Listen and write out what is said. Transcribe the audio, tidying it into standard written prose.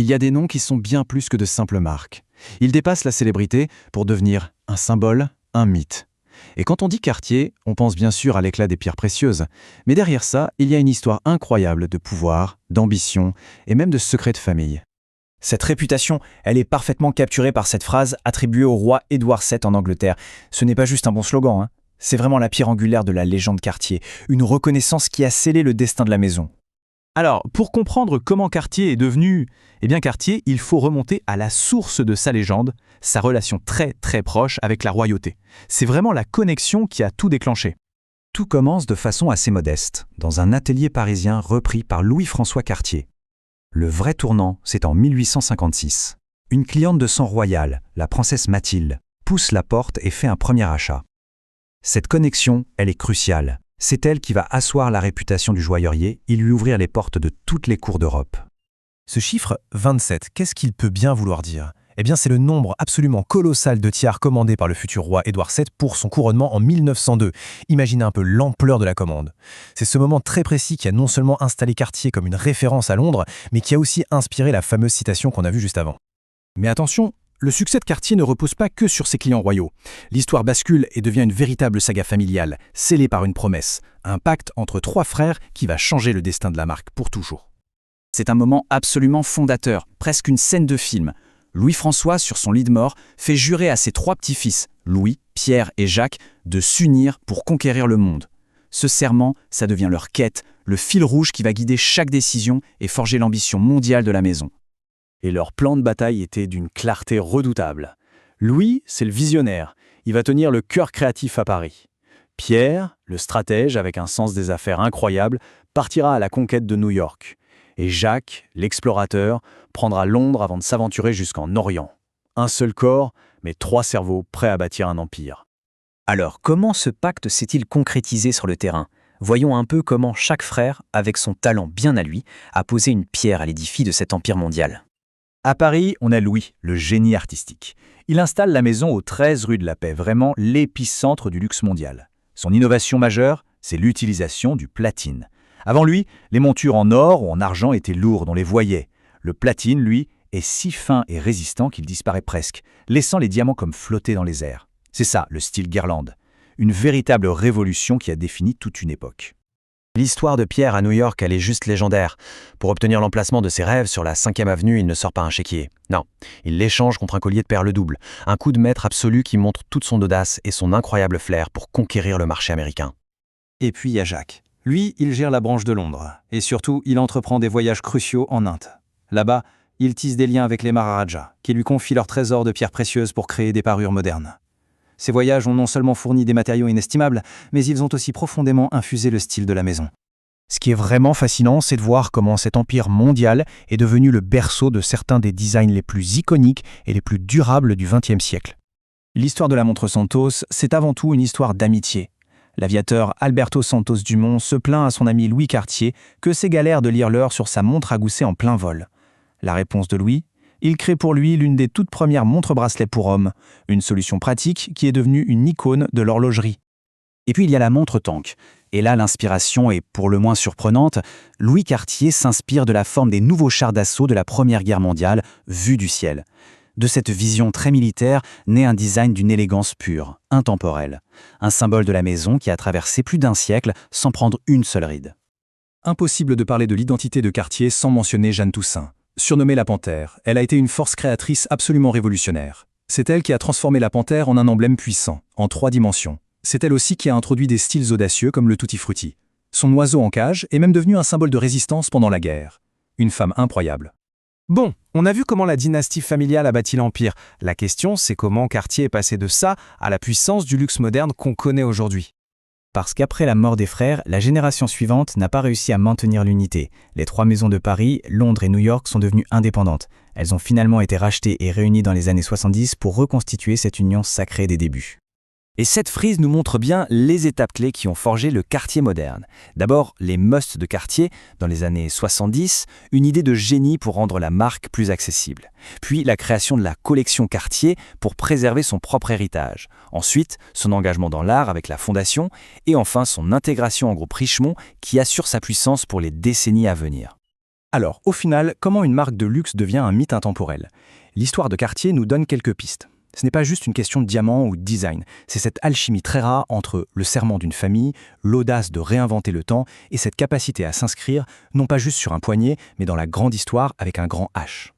Il y a des noms qui sont bien plus que de simples marques. Ils dépassent la célébrité pour devenir un symbole, un mythe. Et quand on dit Cartier, on pense bien sûr à l'éclat des pierres précieuses. Mais derrière ça, il y a une histoire incroyable de pouvoir, d'ambition et même de secrets de famille. Cette réputation, elle est parfaitement capturée par cette phrase attribuée au roi Édouard VII en Angleterre. Ce n'est pas juste un bon slogan, hein. C'est vraiment la pierre angulaire de la légende Cartier, une reconnaissance qui a scellé le destin de la maison. Alors, pour comprendre comment Cartier est devenu, Cartier, il faut remonter à la source de sa légende, sa relation très très proche avec la royauté. C'est vraiment la connexion qui a tout déclenché. Tout commence de façon assez modeste, dans un atelier parisien repris par Louis-François Cartier. Le vrai tournant, c'est en 1856. Une cliente de sang royal, la princesse Mathilde, pousse la porte et fait un premier achat. Cette connexion, elle est cruciale. C'est elle qui va asseoir la réputation du joaillier et lui ouvrir les portes de toutes les cours d'Europe. Ce chiffre 27, qu'est-ce qu'il peut bien vouloir dire ? C'est le nombre absolument colossal de tiares commandés par le futur roi Édouard VII pour son couronnement en 1902. Imaginez un peu l'ampleur de la commande. C'est ce moment très précis qui a non seulement installé Cartier comme une référence à Londres, mais qui a aussi inspiré la fameuse citation qu'on a vue juste avant. Mais attention, le succès de Cartier ne repose pas que sur ses clients royaux. L'histoire bascule et devient une véritable saga familiale, scellée par une promesse, un pacte entre 3 frères qui va changer le destin de la marque pour toujours. C'est un moment absolument fondateur, presque une scène de film. Louis-François, sur son lit de mort, fait jurer à ses 3 petits-fils, Louis, Pierre et Jacques, de s'unir pour conquérir le monde. Ce serment, ça devient leur quête, le fil rouge qui va guider chaque décision et forger l'ambition mondiale de la maison. Et leur plan de bataille était d'une clarté redoutable. Louis, c'est le visionnaire, il va tenir le cœur créatif à Paris. Pierre, le stratège avec un sens des affaires incroyable, partira à la conquête de New York. Et Jacques, l'explorateur, prendra Londres avant de s'aventurer jusqu'en Orient. Un seul corps, mais 3 cerveaux prêts à bâtir un empire. Alors, comment ce pacte s'est-il concrétisé sur le terrain ? Voyons un peu comment chaque frère, avec son talent bien à lui, a posé une pierre à l'édifice de cet empire mondial. À Paris, on a Louis, le génie artistique. Il installe la maison au 13 rue de la Paix, vraiment l'épicentre du luxe mondial. Son innovation majeure, c'est l'utilisation du platine. Avant lui, les montures en or ou en argent étaient lourdes, on les voyait. Le platine, lui, est si fin et résistant qu'il disparaît presque, laissant les diamants comme flotter dans les airs. C'est ça, le style Guerlain. Une véritable révolution qui a défini toute une époque. L'histoire de Pierre à New York, elle est juste légendaire. Pour obtenir l'emplacement de ses rêves sur la 5e avenue, il ne sort pas un chéquier. Non, il l'échange contre un collier de perles doubles. Un coup de maître absolu qui montre toute son audace et son incroyable flair pour conquérir le marché américain. Et puis il y a Jacques. Lui, il gère la branche de Londres. Et surtout, il entreprend des voyages cruciaux en Inde. Là-bas, il tisse des liens avec les Maharajas, qui lui confient leurs trésors de pierres précieuses pour créer des parures modernes. Ces voyages ont non seulement fourni des matériaux inestimables, mais ils ont aussi profondément infusé le style de la maison. Ce qui est vraiment fascinant, c'est de voir comment cet empire mondial est devenu le berceau de certains des designs les plus iconiques et les plus durables du XXe siècle. L'histoire de la montre Santos, c'est avant tout une histoire d'amitié. L'aviateur Alberto Santos Dumont se plaint à son ami Louis Cartier que c'est galère de lire l'heure sur sa montre à gousset en plein vol. La réponse de Louis ? Il crée pour lui l'une des toutes premières montres-bracelets pour hommes, une solution pratique qui est devenue une icône de l'horlogerie. Et puis il y a la montre tank. Et là, l'inspiration est pour le moins surprenante. Louis Cartier s'inspire de la forme des nouveaux chars d'assaut de la Première Guerre mondiale, vus du ciel. De cette vision très militaire naît un design d'une élégance pure, intemporelle. Un symbole de la maison qui a traversé plus d'1 siècle sans prendre une seule ride. Impossible de parler de l'identité de Cartier sans mentionner Jeanne Toussaint. Surnommée la Panthère, elle a été une force créatrice absolument révolutionnaire. C'est elle qui a transformé la panthère en un emblème puissant, en 3 dimensions. C'est elle aussi qui a introduit des styles audacieux comme le tutti frutti. Son oiseau en cage est même devenu un symbole de résistance pendant la guerre. Une femme incroyable. Bon, on a vu comment la dynastie familiale a bâti l'empire. La question, c'est comment Cartier est passé de ça à la puissance du luxe moderne qu'on connaît aujourd'hui. Parce qu'après la mort des frères, la génération suivante n'a pas réussi à maintenir l'unité. Les 3 maisons de Paris, Londres et New York sont devenues indépendantes. Elles ont finalement été rachetées et réunies dans les années 70 pour reconstituer cette union sacrée des débuts. Et cette frise nous montre bien les étapes clés qui ont forgé le Cartier moderne. D'abord, les musts de Cartier, dans les années 70, une idée de génie pour rendre la marque plus accessible. Puis la création de la collection Cartier pour préserver son propre héritage. Ensuite, son engagement dans l'art avec la Fondation. Et enfin, son intégration en groupe Richemont qui assure sa puissance pour les décennies à venir. Alors, au final, comment une marque de luxe devient un mythe intemporel? L'histoire de Cartier nous donne quelques pistes. Ce n'est pas juste une question de diamant ou de design, c'est cette alchimie très rare entre le serment d'une famille, l'audace de réinventer le temps et cette capacité à s'inscrire non pas juste sur un poignet, mais dans la grande histoire avec un grand H.